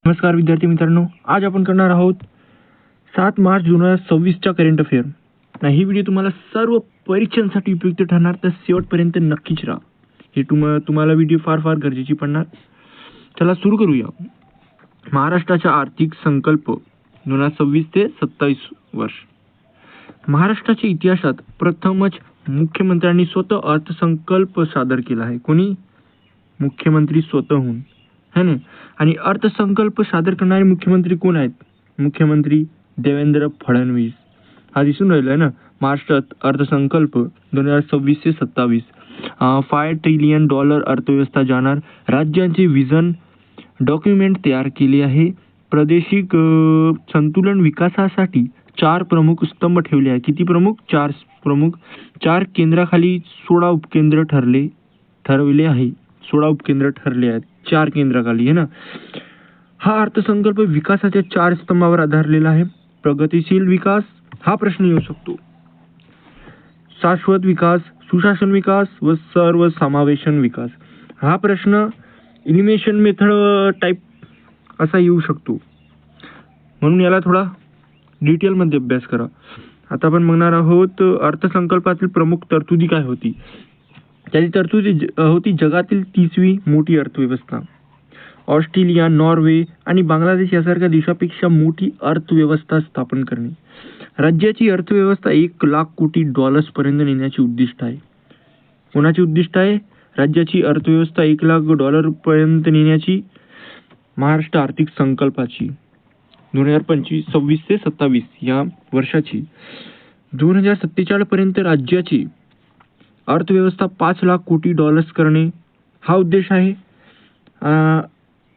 नमस्कार विद्यार्थी मित्रांनो, आज आपण करणार आहोत 7 मार्च 2026च्या करंट अफेअर। ही व्हिडिओ तुम्हाला सर्व परीक्षांसाठी उपयुक्त ठरणार, तर शेवटपर्यंत नक्कीच राहा। हे तुम्हाला व्हिडिओ फार गरजेची पडणार। चला सुरू करूया। महाराष्ट्राचा आर्थिक संकल्प 2026 ते 27 वर्ष। महाराष्ट्राच्या इतिहासात प्रथमच मुख्यमंत्र्यांनी स्वतः अर्थसंकल्प सादर केला आहे। कोणी? मुख्यमंत्री स्वतःहून, है ना। आणि अर्थसंकल्प सादर करणारे मुख्यमंत्री कोण आहेत? मुख्यमंत्री देवेंद्र फडणवीस। हा दिसून राहिला आहे ना, महाराष्ट्रात अर्थसंकल्प 2026 ते 27 $5 ट्रिलियन अर्थव्यवस्था जाणार। राज्यांचे विजन डॉक्युमेंट तयार केले आहे। प्रादेशिक संतुलन विकासासाठी 4 प्रमुख स्तंभ ठेवले आहे। किती प्रमुख? 4 प्रमुख। 4 केंद्राखाली 16 उपकेंद्र ठरवले आहे। 16 उपकेंद्र ठरले आहेत 4 केंद्राखाली, है ना। हा अर्थसंकल्प विकासाच्या 4 स्तंभावर आधारलेला आहे। प्रगतिशील विकास हा प्रश्न येऊ शकतो, शाश्वत विकास, सुशासन विकास व सर्वसमावेशन विकास हा प्रश्न एलिमिनेशन मेथड टाइप असा येऊ शकतो, म्हणून याला थोडा डिटेलमध्ये अभ्यास करा। आता आपण बघणार आहोत अर्थसंकल्पातील प्रमुख तरतुदी काय होती। त्याची तरतुदी होती जगातील 30वी मोठी अर्थव्यवस्था। ऑस्ट्रेलिया, नॉर्वे आणि बांगलादेश यासारख्या देशापेक्षा मोठी अर्थव्यवस्था स्थापन करणे। राज्याची अर्थव्यवस्था $1 लाख कोटी पर्यंत नेण्याचे उद्दिष्ट आहे। कोणाचे उद्दिष्ट आहे? राज्याची अर्थव्यवस्था $1 लाख पर्यंत नेण्याची महाराष्ट्र आर्थिक संकल्पाची 2026 ते 27 या वर्षाची। 2047 पर्यंत राज्याची अर्थव्यवस्था $5 लाख कोटी करणे हा उद्देश आहे।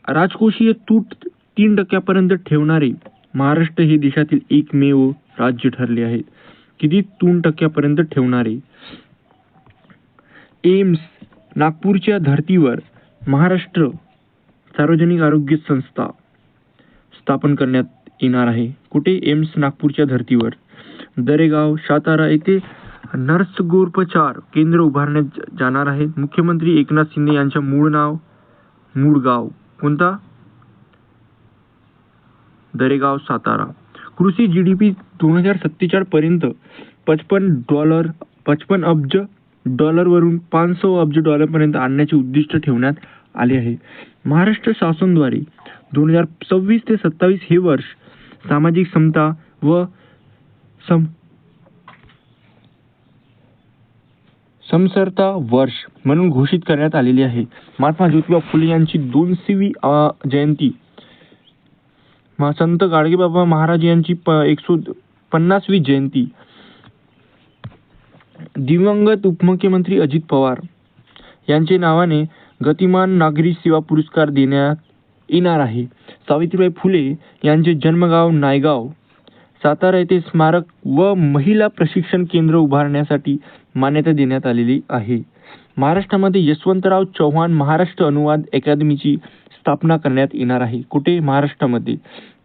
राजकोषीय तूट 3% पर्यंत ठेवणारे महाराष्ट्र हे देशातील एकमेव राज्य ठरले आहे। किती? 3% पर्यंत ठेवणारे। एम्स नागपूरच्या धर्तीवर महाराष्ट्र सार्वजनिक आरोग्य संस्था स्थापन करण्यात येणार आहे। कुठे? एम्स नागपूरच्या धर्तीवर। दरेगाव, सातारा येथे नर्सगोपचार केंद्र उभारण्यात जाणार आहे। मुख्यमंत्री एकनाथ शिंदे यांचे मूळ गाव कोणता? दरेगाव, सातारा। कृषी GDP 2047 पर्यंत $55 अब्ज वरून $500 अब्ज पर्यंत आणण्याचे उद्दिष्ट ठेवण्यात आले आहे। महाराष्ट्र शासनाद्वारे 2026 ते 27 हे वर्ष सामाजिक समता व समसरता वर्ष म्हणून घोषित करण्यात आलेली आहे। महात्मा ज्योतिबा फुले यांची 200वी जयंती, संत गाडगेबाबा महाराज यांची 150वी जयंती, दिवंगत उपमुख्यमंत्री अजित पवार यांचे नावाने गतिमान नागरी सेवा पुरस्कार देण्यात येणार आहे। सावित्रीबाई फुले यांचे जन्मगाव नायगाव, सातारा येथे स्मारक व महिला प्रशिक्षण केंद्र उभारण्यासाठी मान्यता देण्यात आलेली आहे। महाराष्ट्रामध्ये यशवंतराव चव्हाण महाराष्ट्र अनुवाद अकादमीची स्थापना करण्यात येणार आहे। कुठे? महाराष्ट्रामध्ये।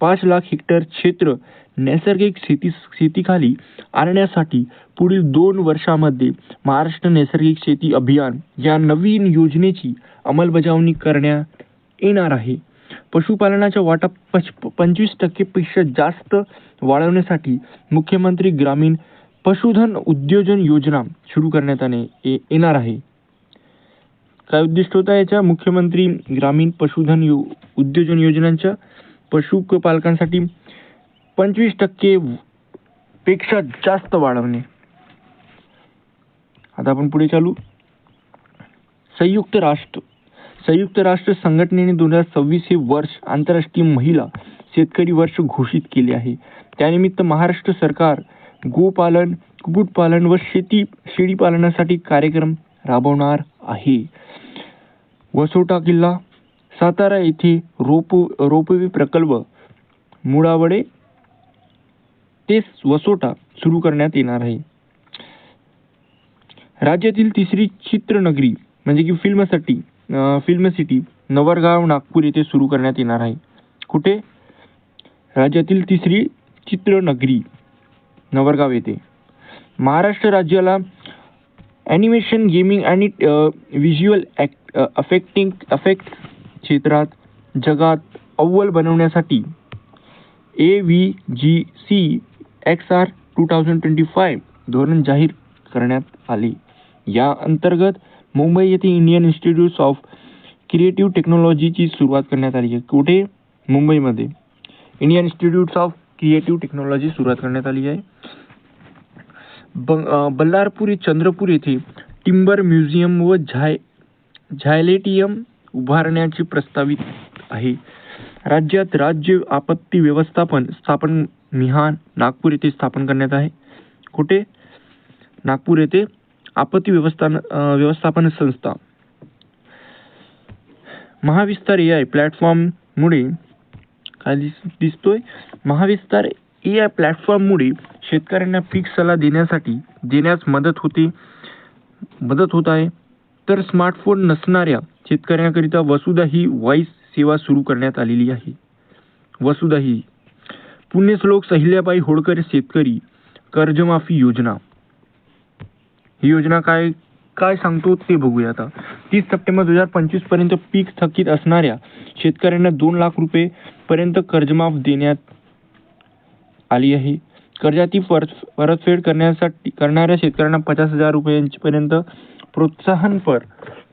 5 लाख हेक्टर क्षेत्र नैसर्गिक शेतीखाली आणण्यासाठी पुढील 2 वर्षांमध्ये महाराष्ट्र नैसर्गिक शेती अभियान या नवीन योजनेची अंमलबजावणी करण्यात येणार आहे। पशुपालनाचा वाटा 25% पेक्षा जास्त वाढवण्यासाठी मुख्यमंत्री ग्रामीण पशुधन उद्योजन योजना सुरू करण्यात येणार आहे। काय उद्दिष्ट होता याच्या? मुख्यमंत्री ग्रामीण पशुधन उद्योजन योजनांच्या पशुपालकांसाठी 25% पेक्षा जास्त वाढवणे। आता आपण पुढे चालू। संयुक्त राष्ट्र संघटनेने 2026 हे वर्ष आंतरराष्ट्रीय महिला शेतकरी वर्ष घोषित केले आहे। त्यानिमित्त महाराष्ट्र सरकार गोपालन, कुक्कुटपालन व शेळीपालनासाठी कार्यक्रम राबवणार आहे। वसोटा किल्ला, सातारा येथे रोपवे प्रकल्प मुळावडे ते वसोटा सुरू करण्यात येणार आहे। राज्यातील 3री चित्रनगरी म्हणजे की फिल्म सिटी नवरगाव नागपूर येथे सुरू करण्यात येणार आहे। कुठे? राज्यातील 3री चित्रनगरी नवरगाव येथे। महाराष्ट्र राज्याला ॲनिमेशन, गेमिंग आणि व्हिज्युअल इफेक्ट क्षेत्रात जगात अव्वल बनवण्यासाठी AVGC XR 2025 धोरण जाहीर करण्यात आले. या अंतर्गत मुंबई येथे इंडियन इन्स्टिट्यूट ऑफ क्रिएटिव्ह टेक्नॉलॉजीची सुरुवात करण्यात आली आहे. कुठे? मुंबईमध्ये Indian institute of creative technology सुरुवात करण्यात आली आहे. बल्लारपूर चंद्रपूर येथे टिंबर म्युझियम व झायलेटियम उभारण्याचे प्रस्तावित आहे. राज्यात राज्य आपत्ती व्यवस्थापन स्थापन मिहान नागपूर येथे स्थापन करण्यात आहे. कुठे? नागपूर येथे आपत्ती व्यवस्थापन संस्था. महाविस्तार AI प्लॅटफॉर्ममुळे काय दिसतोय? महाविस्तार AI प्लॅटफॉर्ममुळे शेतकऱ्यांना पीक सल्ला देण्यास मदत होत आहे. तर स्मार्टफोन नसणाऱ्या शेतकऱ्यांकरिता वसुधा ही व्हॉइस सेवा सुरू करण्यात आलेली आहे. वसुधा ही पुण्यश्लोक सहिल्याबाई होळकर शेतकरी कर्जमाफी योजना. ही योजना काय सांगतो ते बघूया आता. 30 सप्टेंबर 2025 पर्यंत पीक थकीत असणाऱ्या शेतकऱ्यांना 2 लाख रुपये पर्यंत कर्जमाफ देण्यात आली आहे. कर्जाची परतफेड करणाऱ्या शेतकऱ्यांना 50,000 रुपयांपर्यंत प्रोत्साहनपर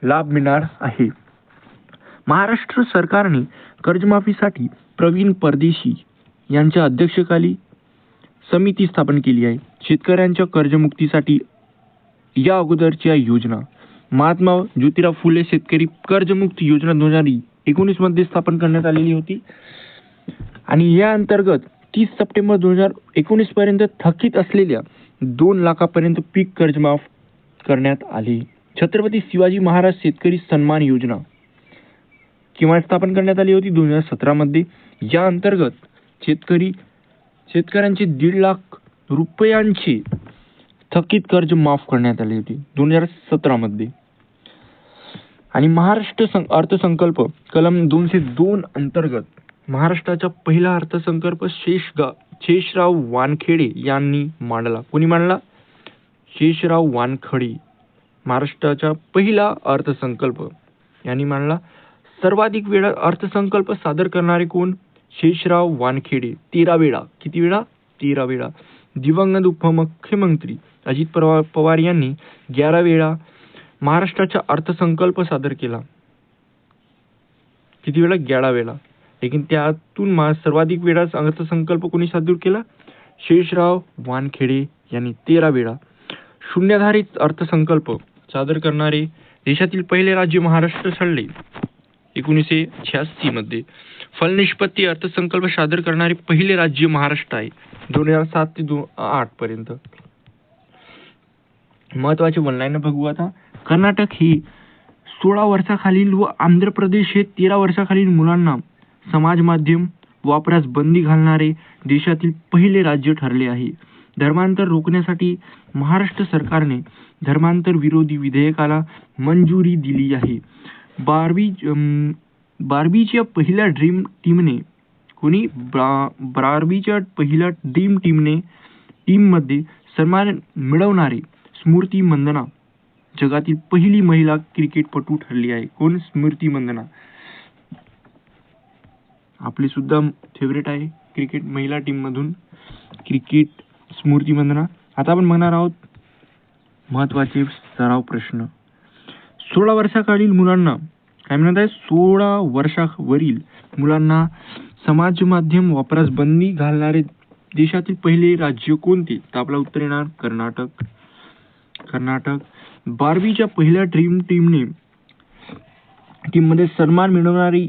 लाभ मिळणार आहे. महाराष्ट्र सरकारने कर्जमाफीसाठी प्रवीण परदेशी यांच्या अध्यक्षतेखाली समिती स्थापन केली आहे. शेतकऱ्यांच्या कर्जमुक्तीसाठी या अगोदरच्या योजना महात्मा ज्योतिराव फुले शेतकरी कर्जमुक्ती योजना 2019 मध्ये स्थापन करण्यात आलेली होती आणि या अंतर्गत 30 सप्टेंबर 2019 पर्यंत थकीत असलेल्या 2 लाखापर्यंत पीक कर्ज माफ करण्यात आले. छत्रपती शिवाजी महाराज शेतकरी सन्मान योजना केव्हा स्थापन करण्यात आली होती? 2017 मध्ये. या अंतर्गत शेतकऱ्यांचे 1.5 लाख रुपयांचे थकीत कर्ज माफ करण्यात आले होते 2017 मध्ये. आणि महाराष्ट्र अर्थसंकल्प कलम 202 अंतर्गत महाराष्ट्राचा पहिला अर्थसंकल्प शेषराव वानखेडे यांनी मांडला. कोणी मांडला? शेषराव वानखेडे. महाराष्ट्राचा पहिला अर्थसंकल्प यांनी मांडला. सर्वाधिक वेळा अर्थसंकल्प सादर करणारे कोण? शेषराव वानखेडे. 13 वेळा. किती वेळा? 13 वेळा. दिवंगत उपमुख्यमंत्री अजित पवार यांनी 11 वेळा महाराष्ट्राचा अर्थसंकल्प सादर केला. किती वेळा? 11 वेळा. लेकिन त्यातून सर्वाधिक वेळा अर्थसंकल्प कोणी सादर केला? शेषराव वानखेडे यांनी 13 वेळा. शून्याधारित अर्थसंकल्प सादर करणारे देशातील पहिले राज्य महाराष्ट्र ठरले 1986 मध्ये. फलनिष्पत्ती अर्थसंकल्प सादर करणारे पहिले राज्य महाराष्ट्र आहे 2007 ते 2008 पर्यंत. महत्वाचे वनलाईन बघू आता. कर्नाटक हे 16 वर्षाखालील व आंध्र प्रदेश हे 13 वर्षाखालील मुलांना समाज माध्यम वापरास बंदी घालणारे देशातील पहिले राज्य ठरले आहे. धर्मांतर रोखण्यासाठी महाराष्ट्र सरकारने धर्मांतर विरोधी विधेयकाला मंजुरी दिली आहे. बार्बीच्या पहिल्या ड्रीम टीममध्ये सन्मान मिळवणारे स्मृती मंदना जगातील पहिली महिला क्रिकेटपटू ठरली आहे. कोण? स्मृती मंदना. आपली सुद्धा फेवरेट आहे क्रिकेट महिला टीम मधून क्रिकेट स्मृती मंदना. आता आपण बघणार आहोत महत्वाचे सराव प्रश्न. 16 वर्षाखालील मुलांना काय म्हणत आहे? 16 वर्षावरील मुलांना समाज माध्यम वापरास बंदी घालणारे देशातील पहिले राज्य कोणते? तर आपलं उत्तर येणार कर्नाटक. बार्बीच्या पहिल्या ड्रीम टीममध्ये सन्मान मिळवणारी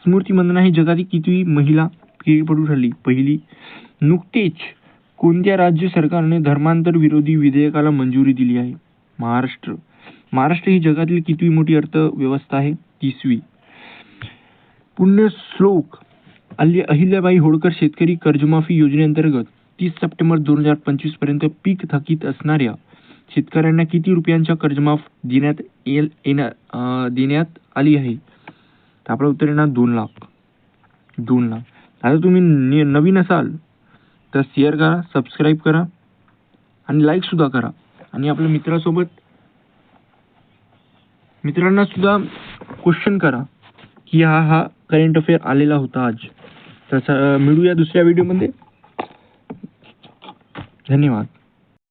स्मृती मंदना ही जगातील कितवी महिला क्रिकेटपटू ठरली? पहिली. नुकतेच कोणत्या राज्य सरकारने धर्मांतर विरोधी विधेयकाला मंजुरी दिली आहे? महाराष्ट्र. महाराष्ट्र ही जगातील कितवी मोठी अर्थव्यवस्था आहे? 30वी. पुण्यश्लोक अहिल्याबाई होळकर शेतकरी कर्जमाफी योजनेअंतर्गत 30 सप्टेंबर 2025 पर्यंत पीक थकीत असणाऱ्या शेतकऱ्यांना किती रुपयांच्या कर्जमाफ देण्यात आली आहे? तर आपलं उत्तर येणार 2 लाख. 2 लाख. आता तुम्ही नवीन असाल तर शेअर करा, सबस्क्राईब करा आणि लाईक सुद्धा करा आणि आपल्या मित्रांना सुद्धा क्वेश्चन करा की हा करंट अफेअर आलेला होता आज. तसं मिळूया दुसऱ्या व्हिडिओमध्ये. धन्यवाद.